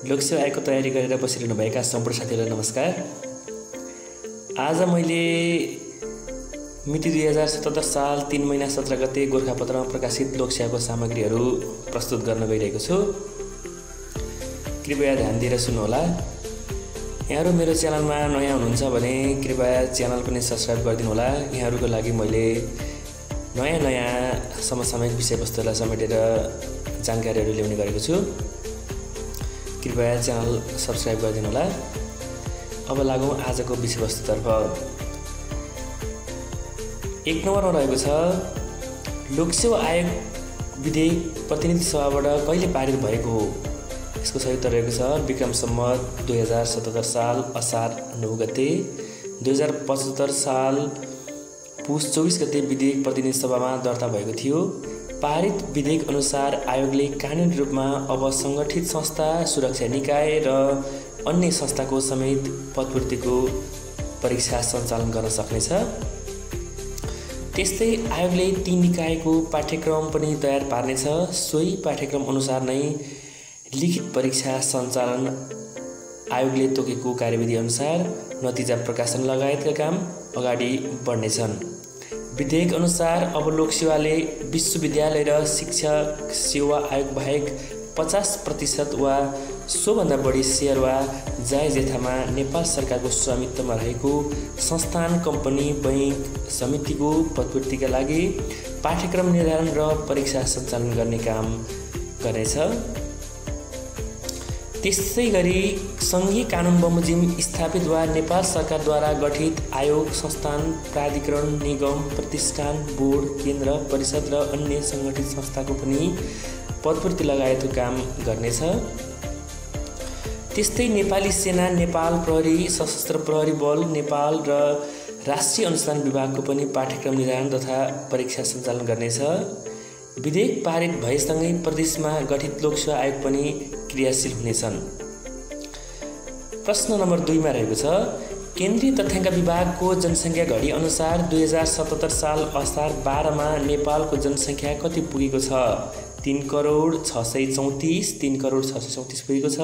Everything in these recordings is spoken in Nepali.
लोकसेवा आयोगको तयारी गरेर बसिरहनुभएका सम्पूर्ण साथीहरूलाई नमस्कार। आज मैले मिति 2077 साल 3 महिना 17 गते गोरखापत्रमा प्रकाशित लोकसेवाको सामग्रीहरू प्रस्तुत गर्न गइरहेको छु। कृपया ध्यान दिएर सुन्नुहोला। यहाँहरू मेरो च्यानलमा नयाँ हुनुहुन्छ भने कृपया च्यानल पनि सब्स्क्राइब गरिदिनुहोला। यहाँहरूको लागि मैले नयाँ समसामयिक विषयवस्तुलाई समेटेर जानकारीहरू ल्याउने गरेको छु। कृपया च्यानल सब्स्क्राइब गरिदिनुहोला। अब लागौँ आजको विषयवस्तुतर्फ। 1 नम्बरमा रहेको छ लोकसेवा आयोग विधेयक प्रतिनिधि सभाबाट कहिले पारित भएको हो। यसको सही उत्तर रहेको छ विक्रम सम्वत 2077 साल असार 9 गते, 2075 साल पुस 24 गते विधेयक प्रतिनिधि सभामा दर्ता भएको थियो। पारित विधेयक अनुसार आयोगले कानुनी रूपमा अब सङ्गठित संस्था, सुरक्षा निकाय र अन्य संस्थाको समेत पदपूर्तिको परीक्षा सञ्चालन गर्न सक्नेछ। त्यस्तै आयोगले ती निकायको पाठ्यक्रम पनि तयार पार्नेछ। सोही पाठ्यक्रम अनुसार नै लिखित परीक्षा सञ्चालन, आयोगले तोकेको कार्यविधि अनुसार नतिजा प्रकाशन लगायतका काम अगाडि बढ्नेछन्। विधेयक अनुसार अब लोकसेवाले विश्वविद्यालय र शिक्षक सेवा आयोग बाहेक 50% वा सोभन्दा बढी सेयर वा जायजथामा नेपाल सरकारको स्वामित्वमा रहेको संस्थान, कम्पनी, बैंक, समितिको पदपूर्तिका लागि पाठ्यक्रम निर्धारण र परीक्षा सञ्चालन गर्ने काम गर्नेछ। त्यसै गरी सङ्घीय कानुन बमोजिम स्थापित वा नेपाल सरकारद्वारा गठित आयोग, संस्थान, प्राधिकरण, निगम, प्रतिष्ठान, बोर्ड, केन्द्र, परिषद र अन्य सङ्गठित संस्थाको पनि पदपूर्ति लगायतको काम गर्नेछ। त्यस्तै नेपाली सेना, नेपाल प्रहरी, सशस्त्र प्रहरी बल, नेपाल र राष्ट्रिय अनुसन्धान विभागको पनि पाठ्यक्रम निर्धारण तथा परीक्षा सञ्चालन गर्नेछ। विधेयक पारित भएसँगै प्रदेशमा गठित लोकसेवा आयोग पनि क्रियाशील हुनेछन्। प्रश्न नम्बर 2 मा रहेको छ केन्द्रीय तथ्याङ्क विभागको जनसङ्ख्या घडी अनुसार 2077 साल असार 12 मा नेपालको जनसङ्ख्या कति पुगेको छ। 3,634,000 3,634 पुगेको छ।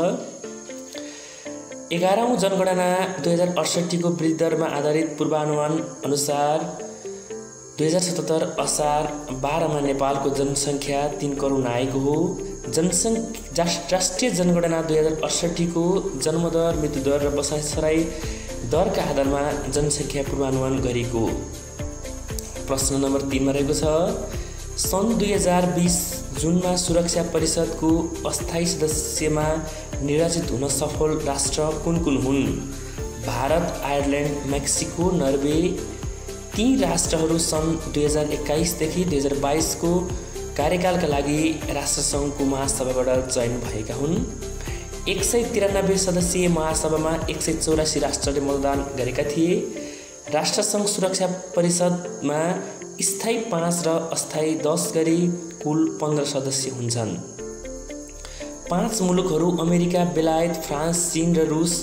11औं जनगणना 2068 को वृद्धि दरमा आधारित पूर्वानुमान अनुसार 2077 असार 12 मा नेपालको जनसङ्ख्या 3 करोड आएको हो। राष्ट्रिय जनगणना 2068 को जन्मदर, मृत्युदर र बसाइसराई दरका आधारमा जनसङ्ख्या पूर्वानुमान गरिएको। प्रश्न नम्बर 3 मा रहेको छ सन् 2020 जुनमा सुरक्षा परिषदको अस्थायी सदस्यमा निर्वाचित हुन सफल राष्ट्र कुन कुन हुन्। Bharat, Ireland, Mexico, Norway. ती राष्ट्रहरू सन् 2021 देखि 2022 को कार्यकालका लागि राष्ट्रसङ्घको महासभाबाट चयन भएका हुन्। 193 सदस्यीय महासभामा 184 राष्ट्रले मतदान गरेका थिए। राष्ट्रसङ्घ सुरक्षा परिषदमा स्थायी 5 र अस्थायी 10 गरी कुल 15 सदस्य हुन्छन्। 5 मुलुकहरू अमेरिका, बेलायत, फ्रान्स, चीन र रुस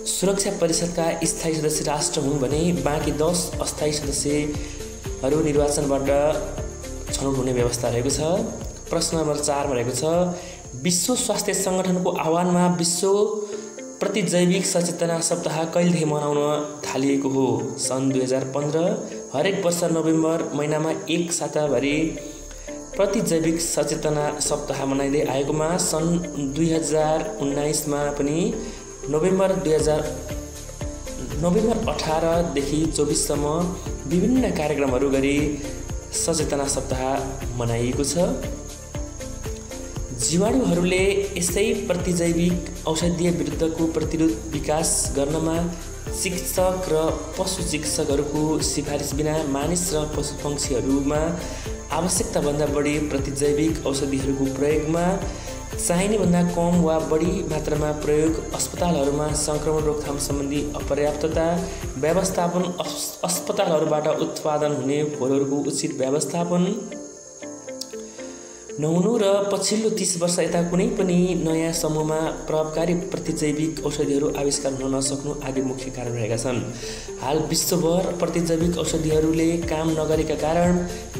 सुरक्षा परिषदका स्थायी सदस्य राष्ट्र हुन् भने बाँकी 10 अस्थायी सदस्यहरू निर्वाचनबाट छनौट हुने व्यवस्था रहेको छ। प्रश्न नम्बर 4 मा रहेको छ विश्व स्वास्थ्य सङ्गठनको आह्वानमा विश्व प्रति जैविक सचेतना सप्ताह कहिलेदेखि मनाउन थालिएको हो। सन् 2015 हरेक वर्ष नोभेम्बर महिनामा एक साताभरि प्रति जैविक सचेतना सप्ताह मनाइँदै आएकोमा सन् 2019 मा पनि नोभेम्बर 18 देखि 24 सम्म विभिन्न कार्यक्रमहरू गरी सचेतना सप्ताह मनाइएको छ। जीवाणुहरूले यसै प्रतिजैविक औषधीय विरुद्धको प्रतिरोध विकास गर्नमा चिकित्सक र पशु चिकित्सकहरूको सिफारिस बिना मानिस र पशुपक्षीहरूमा आवश्यकताभन्दा बढी प्रतिजैविक औषधिहरूको प्रयोगमा चाहिने भन्दा कम वा बढी मात्रामा प्रयोग, अस्पतालहरूमा सङ्क्रमण रोकथाम सम्बन्धी अपर्याप्तता व्यवस्थापन, अस्पतालहरूबाट उत्पादन हुने फोहोरहरूको उचित व्यवस्थापन, नहुनु र पछिल्लो 30 वर्ष यता कुनै पनि नयाँ समूहमा प्रभावकारी प्रतिजैविक औषधिहरू आविष्कार हुन नसक्नु आदि मुख्य कारण रहेका छन्। हाल विश्वभर प्रतिजैविक औषधिहरूले काम नगरेका कारण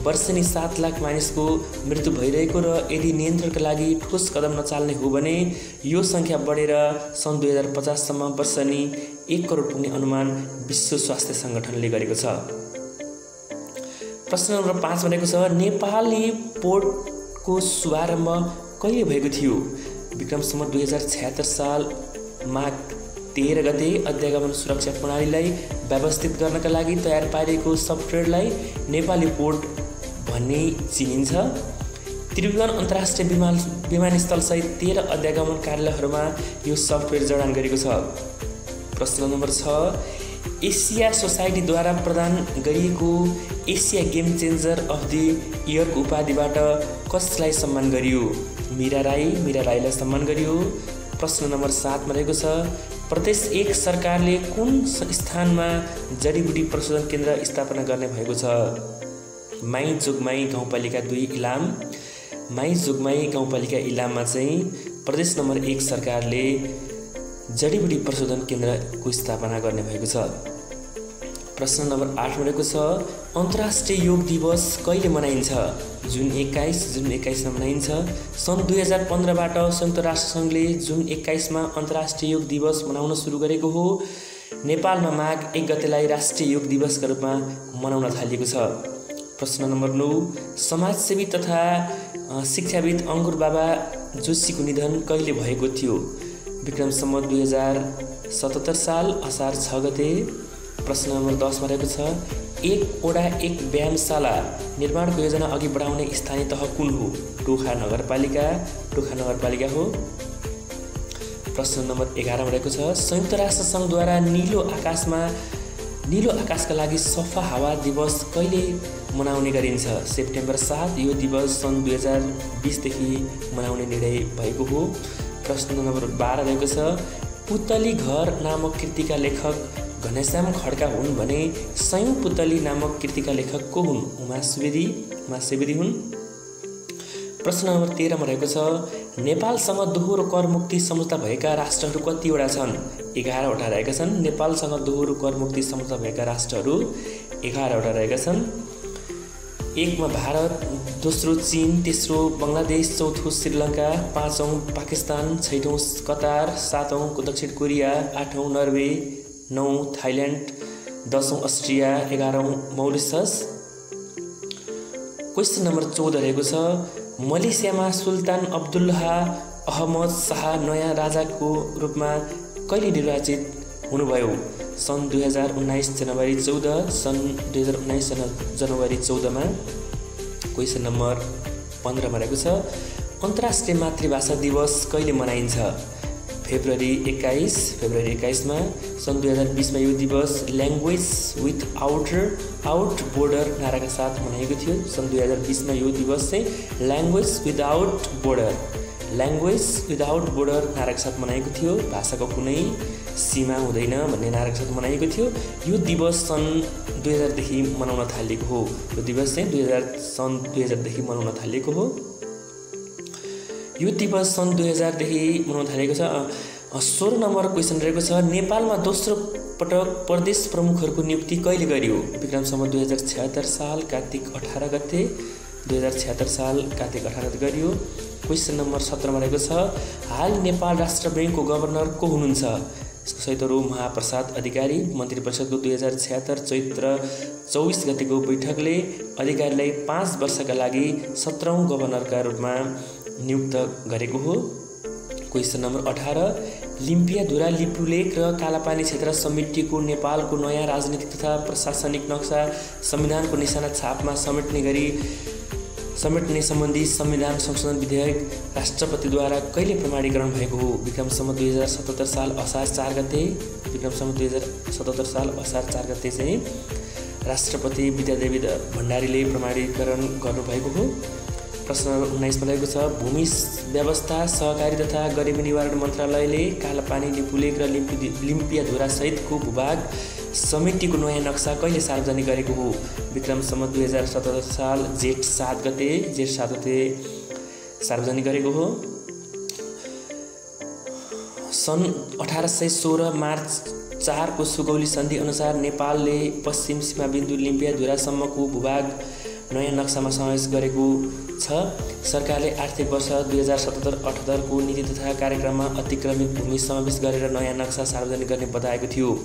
वर्षेनी 7 लाख मानिसको मृत्यु भइरहेको र यदि नियन्त्रणका लागि ठोस कदम नचाल्ने हो भने यो सङ्ख्या बढेर सन् 2050 सम्म वर्षेनी 1 करोड पुग्ने अनुमान विश्व स्वास्थ्य सङ्गठनले गरेको छ। प्रश्न नम्बर 5 भनेको छ नेपाली पोर्टको शुभारम्भ कहिले भएको थियो? विक्रम सम्वत 2076 साल माघ 13 गते अध्यागमन सुरक्षा प्रणालीलाई व्यवस्थित गर्नका लागि तयार पारिएको सफ्टवेयरलाई नेपाली पोर्ट भन्ने चिनिन्छ। त्रिभुवन अन्तर्राष्ट्रिय विमानस्थलसहित 13 अध्यागमन कार्यालयहरूमा यो सफ्टवेयर जडान गरेको छ। प्रश्न नम्बर 6 एसिया सोसाइटीद्वारा प्रदान गरिएको Asia game changer of the इयरको उपाधिबाट कसलाई सम्मान गरियो? मीरा राईलाई सम्मान गरियो। प्रश्न नम्बर 7 मा रहेको छ प्रदेश 1 सरकारले कुन स्थानमा जडीबुटी प्रशोधन केन्द्र स्थापना गर्ने भएको छ? माई जोगमाई गाउँपालिका 2 इलाम। माई जोगमाई गाउँपालिका इलाममा चाहिँ प्रदेश नम्बर 1 सरकारले जडीबुटी प्रशोधन केन्द्रको स्थापना गर्ने भएको छ। प्रश्न नम्बर 8 रहेको छ अन्तर्राष्ट्रिय योग दिवस कहिले मनाइन्छ? जुन 21 मा मनाइन्छ। सन् 2015बाट संयुक्त राष्ट्रसङ्घले जुन 21 मा अन्तर्राष्ट्रिय योग दिवस मनाउन सुरु गरेको हो। नेपालमा माघ 1 गतेलाई राष्ट्रिय योग दिवसका रूपमा मनाउन थालिएको छ। प्रश्न नम्बर 9 समाजसेवी तथा शिक्षाविद अङ्कुर बाबा जोशीको निधन कहिले भएको थियो? विक्रम सम्वत 2077 साल असार 6 गते। प्रश्न नम्बर 10 मा रहेको छ एक ओडा एक व्यायामशाला निर्माणको योजना अघि बढाउने स्थानीय तह कुन हो? टोखा नगरपालिका हो। प्रश्न नम्बर 11 मा रहेको छ संयुक्त राष्ट्र सङ्घद्वारा नीलो आकाशका लागि सफा हावा दिवस कहिले मनाउने गरिन्छ? सेप्टेम्बर 7। यो दिवस सन् 2020 देखि मनाउने निर्णय भएको हो। प्रश्न नम्बर 12 रहेको छ पुतली घर नामक कृतिका लेखक घनश्याम खड्का हुन् भने सयौं पुतली नामक कृतिका लेखक को हुन्? उमा सुवेदी हुन्। प्रश्न नम्बर 13 मा रहेको छ नेपालसँग दोहोरो कर मुक्ति सम्झौता भएका राष्ट्रहरू कतिवटा छन्? 11 वटा रहेका छन्। नेपालसँग दोहोरो कर मुक्ति सम्झौता भएका राष्ट्रहरू 11 वटा रहेका छन्। 1 मा भारत, दोस्रो चीन, तेस्रो बङ्गलादेश, चौथो श्रीलङ्का, 5औं पाकिस्तान, 6औं कतार, 7औं दक्षिण कोरिया, 8औं नर्वे, 9औं थाइल्यान्ड, 10औं अस्ट्रिया, 11औं मौरिसस। क्वेसन नम्बर 14 रहेको छ मलेसियामा सुल्तान अब्दुल्लाह अहमद शाह नयाँ राजाको रूपमा कहिले निर्वाचित हुनुभयो? सन् 2019 जनवरी 14। सन् 2019 जनवरी 14 मा। क्वेसन नम्बर 15 मा रहेको छ अन्तर्राष्ट्रिय मातृभाषा दिवस कहिले मनाइन्छ? फेब्रुअरी 21 मा। सन् 2020 मा यो दिवस ल्याङ्ग्वेज विदाउट बोर्डर नाराका साथ मनाइएको थियो। सन् 2020 मा यो दिवस चाहिँ ल्याङ्ग्वेज विदाउट बोर्डर नाराका साथ मनाइएको थियो। भाषाको कुनै सीमा हुँदैन भन्ने नाराका साथ मनाइएको थियो। यो दिवस सन् 2000 देखि मनाउन थालिएको हो। यो दिवस चाहिँ सन् 2000 देखि मनाउन थालिएको हो। यो दिवस सन् 2000 देखि मनाउन थालेको छ। 16 नम्बर क्वेसन रहेको छ नेपालमा दोस्रो पटक प्रदेश प्रमुखहरूको नियुक्ति कहिले गरियो? विक्रम सम्वत 2076 साल कार्तिक 18 गते। 2076 साल कार्तिक 18 गते गरियो। क्वेसन नम्बर 17 मा रहेको छ हाल नेपाल राष्ट्र ब्याङ्कको गभर्नर को हुनुहुन्छ? यसको सहितहरू महाप्रसाद अधिकारी। मन्त्री परिषदको 2076 चैत्र 24 गतेको बैठकले अधिकारीलाई 5 वर्षका लागि 17औं गभर्नरका रूपमा नियुक्त गरेको हो। क्वेसन नम्बर 18 लिम्पियाधुरा लिपुलेख र कालापानी क्षेत्र समेटिएको नेपालको नयाँ राजनीतिक तथा प्रशासनिक नक्सा संविधानको निशाना छापमा समेट्ने सम्बन्धी संविधान संशोधन विधेयक राष्ट्रपतिद्वारा कहिले प्रमाणीकरण भएको हो? विक्रम सम्वत 2077 साल असार 4 गते। विक्रम सम्वत 2077 साल असार 4 गते चाहिँ राष्ट्रपति विद्यादेवी भण्डारीले प्रमाणीकरण गर्नुभएको हो। प्रश्न नम्बर 19 मा रहेको छ भूमि व्यवस्था सहकारी तथा गरिबी निवारण मन्त्रालयले कालापानी लिपुलेख र लिम्पियाधुरा सहितको भूभाग समितिको नयाँ नक्सा कहिले सार्वजनिक गरेको हो? विक्रम सम्वत 2077 साल जेठ 7 गते सार्वजनिक गरेको हो। सन् 1816 मार्च 4 को सुगौली सन्धि अनुसार नेपालले पश्चिम सीमाबिन्दु लिम्पियाधुरासम्मको भूभाग नयाँ नक्सामा समावेश गरेको छ। सरकारले आर्थिक वर्ष 2077-78 को नीति तथा कार्यक्रममा अतिक्रमित भूमि समावेश गरेर नयाँ नक्सा सार्वजनिक गर्ने बताएको थियो।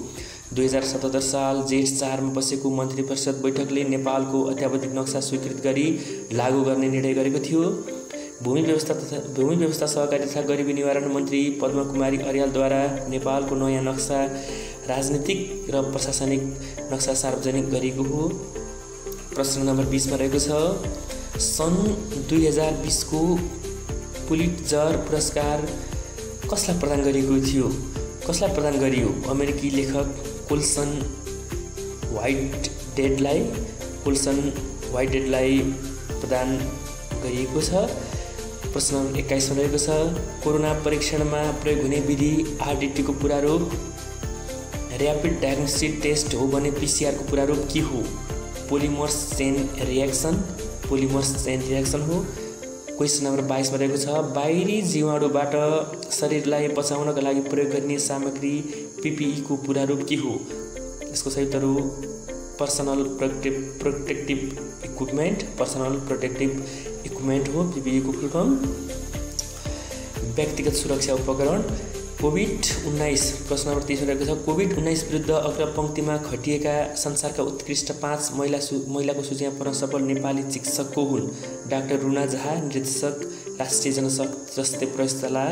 2077 साल जेठ 4 मा बसेको मन्त्री परिषद बैठकले नेपालको अत्यावधिक नक्सा स्वीकृत गरी लागू गर्ने निर्णय गरेको थियो। भूमि व्यवस्था सहकारी तथा गरिबी निवारण मन्त्री पद्मा कुमारी अर्यालद्वारा नेपालको नयाँ नक्सा राजनीतिक र प्रशासनिक नक्सा सार्वजनिक गरिएको हो। प्रश्न नम्बर 20 मा रहेको छ, सन् 2020 को पुलिट्जर पुरस्कार कसलाई प्रदान गरिएको थियो? कसलाई प्रदान गरियो? अमेरिकी लेखक कोल्सन व्हाइटहेडलाई प्रदान गरिएको छ। प्रश्न नम्बर 21 मा रहेको छ, कोरोना परीक्षणमा प्रयोग हुने विधि आरडिटी को पूरा रूप र्यापिड डायग्नोस्टिक टेस्ट हो भने पीसीआर को पूरा रूप के हो? पोलिमर्स चेन रिएक्सन हो। क्वेसन नम्बर 22 मा रहेको छ, बाहिरी जीवाणुबाट शरीरलाई बचाउनका लागि प्रयोग गर्ने सामग्री पीपीई को पूरा रूप के हो? यसको सही उत्तर हो पर्सनल प्रोटेक्टिभ इक्विपमेन्ट हो पीपीई को फुल फर्म। व्यक्तिगत सुरक्षा उपकरण। कोभिड-19 प्रश्न नम्बर 30 मा रहेको छ, कोभिड-19 विरुद्ध अग्रपङ्क्तिमा खटिएका संसारका उत्कृष्ट 5 महिलाको सूचीमा पर्न सफल नेपाली चिकित्सक को हुन्? डाक्टर रुना झा, निर्देशक राष्ट्रिय जनस्वास्थ्य प्रयोगशाला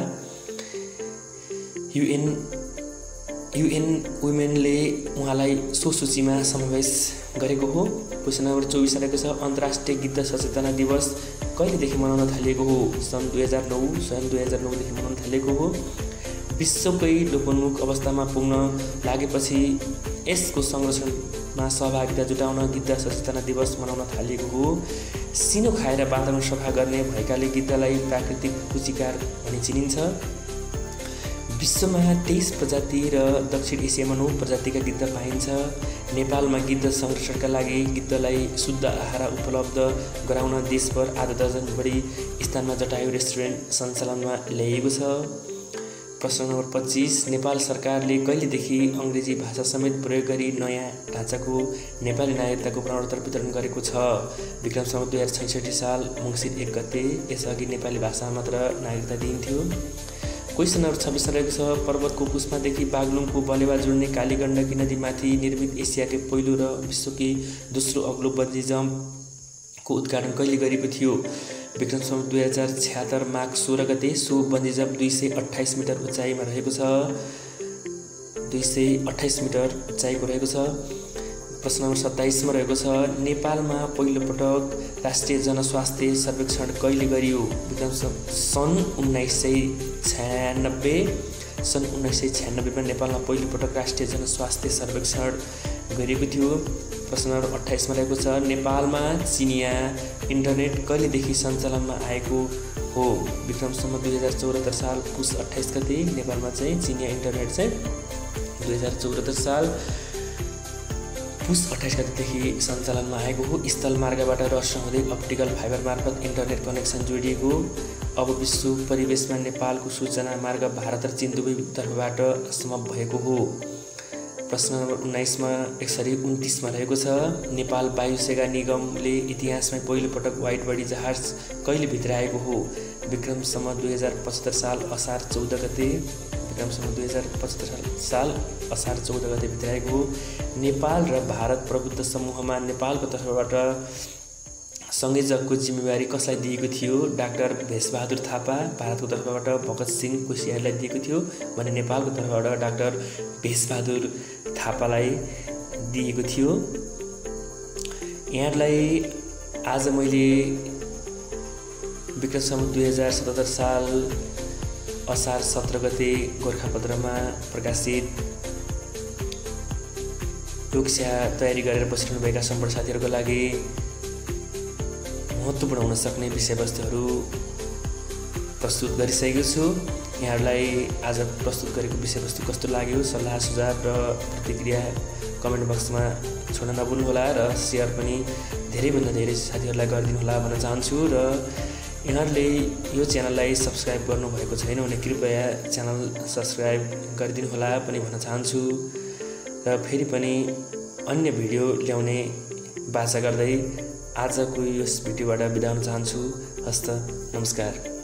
युएन वुमेनले उहाँलाई सो सूचीमा समावेश गरेको हो। क्वेसन नम्बर 24 रहेको छ, अन्तर्राष्ट्रिय गिद्ध सचेतना दिवस कहिलेदेखि मनाउन थालिएको हो? सन् 2009 देखि मनाउन थालिएको हो। विश्वकै लोपोन्मुख अवस्थामा पुग्न लागेपछि यसको संरक्षणमा सहभागिता जुटाउन गिद्ध सचेतना दिवस मनाउन थालिएको हो। सिनो खाएर वातावरण सफा गर्ने भएकाले गिद्धलाई प्राकृतिक कुचिकार भनी चिनिन्छ। विश्वमा 23 प्रजाति र दक्षिण एसियामा 9 प्रजातिका गिद्ध पाइन्छ। नेपालमा गिद्ध संरक्षणका लागि गिद्धलाई शुद्ध आहार उपलब्ध गराउन देशभर आधा दर्जन बढी स्थानमा जटायु रेस्टुरेन्ट सञ्चालनमा ल्याइएको छ। प्रश्न नम्बर 25, नेपाल सरकारले कहिलेदेखि अङ्ग्रेजी भाषा समेत प्रयोग गरी नयाँ ढाँचाको नेपाली नागरिकताको प्रमाणपत्र वितरण गरेको छ? विक्रम सम्वत 2066 साल मङ्सिर 1 गते। यसअघि नेपाली भाषामा मात्र नागरिकता दिइन्थ्यो। क्वेसन नम्बर 26 मा रहेको छ, पर्वतको कुस्मादेखि बागलुङको बलेवा जोड्ने कालीगण्डकी नदीमाथि निर्मित एसियाकै पहिलो र विश्वकै दोस्रो अग्लो बन्जी जम्पको उद्घाटन कहिले गरेको थियो? विक्रम सम्वत 2076 माघ 16 गते। सो बन्जी जम्प 228 मिटर उचाइमा रहेको छ। 228 मिटर उचाइको रहेको छ। प्रश्न नम्बर 27 मा रहेको छ, नेपालमा पहिलोपटक राष्ट्रिय जनस्वास्थ्य सर्वेक्षण कहिले गरियो? विक्रम सन् 1996 मा नेपालमा पहिलोपटक राष्ट्रिय जनस्वास्थ्य सर्वेक्षण गरिएको थियो। प्रश्न नम्बर 28 मा रहेको छ, नेपालमा चिनिया इन्टरनेट कहिलेदेखि सञ्चालनमा आएको हो? विक्रम सम्वत 2074 साल पुस 28 गते। नेपालमा चाहिँ चिनिया इन्टरनेट चाहिँ 2074 साल पुस 28 गतेदेखि सञ्चालनमा आएको हो। स्थल मार्गबाट रस हुँदै अप्टिकल फाइबर मार्फत इन्टरनेट कनेक्सन जोडिएको। अब विश्व परिवेशमा नेपालको सूचना मार्ग भारत र चीन दुवै तर्फबाट सम्भव भएको हो। प्रश्न नम्बर 29 मा रहेको छ, नेपाल वायुसेना निगमले इतिहासमै पहिलोपटक वाइड बडी जहाज कहिले भित्राएको हो? विक्रम सम्वत 2075 साल असार 14 गते। विक्रम सम्वत 2075 साल असार 14 गते भित्राएको हो। नेपाल र भारत प्रबुद्ध समूहमा नेपालको तर्फबाट संयोजकको जिम्मेवारी कसलाई दिएको थियो? डाक्टर भेषबहादुर थापा। भारतको तर्फबाट भगत सिंह कोसियारीलाई दिएको थियो भने नेपालको तर्फबाट डाक्टर भेषबहादुर थापालाई दिएको थियो। यहाँलाई आज मैले विक्रम सम्वत 2077 साल असार 17 गते गोरखापत्रमा प्रकाशित लोकसेवा तयारी गरेर बसिरहनुभएका सम्पूर्ण साथीहरूको लागि महत्त्वपूर्ण हुन सक्ने विषयवस्तुहरू प्रस्तुत गरिसकेको छु। यहाँहरूलाई आज प्रस्तुत गरेको विषयवस्तु कस्तो लाग्यो? सल्लाह सुझाव र प्रतिक्रिया कमेन्ट बक्समा छोड्न नभुल्नुहोला र सेयर पनि धेरैभन्दा धेरै साथीहरूलाई गरिदिनुहोला भन्न चाहन्छु। र यहाँहरूले यो च्यानललाई सब्स्क्राइब गर्नुभएको छैन भने कृपया च्यानल सब्स्क्राइब गरिदिनु होला पनि भन्न चाहन्छु र फेरि पनि अन्य भिडियो ल्याउने बाचा गर्दै आजको यस भिडियोबाट बिदा हुन चाहन्छु। हस्त नमस्कार।